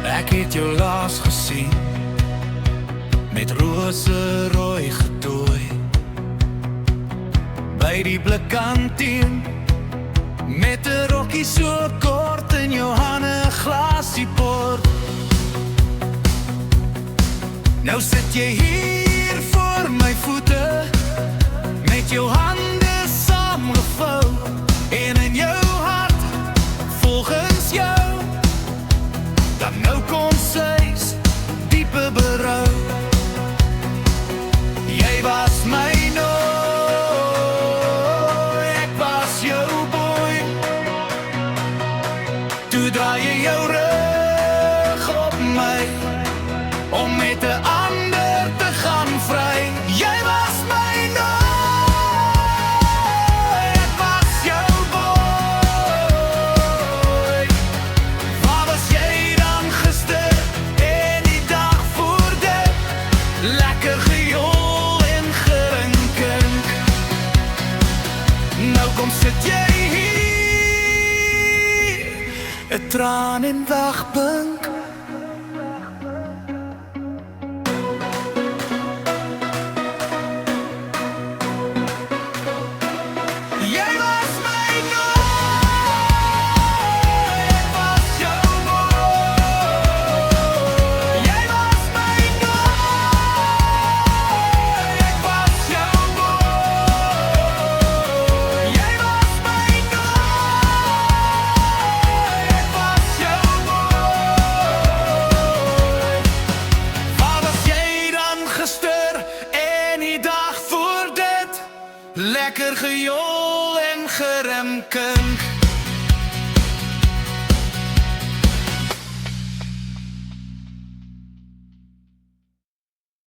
Ek het jou laas gesien met rose rooi getooi by die blikkantien, met 'n rokkie so kort in jou hande, 'n glasie port. Nou sit jy hier voor my voete, met jou hande saamgevou, en in jou hart, volgens jou, dan nou kom sy's diepe berou. Jy was my nooi, ek was jou boy. Toe draai jy jou rug op my, om met 'n ander te gaan vry. Jy was my nooi, ek was jou boy. Waar was jy dan gister en die dag voor dit? Lekker gejol en gerinkink. Nou kom sit jy hier, 'n traan en wegpink. Jy was my nooi, ek was jou boy. Jy was my nooi, ek was jou boy. Jy was my nooi, ek was jou boy. Waar was jy dan gister en die dag voor dit? Lekker gejol en geremkink.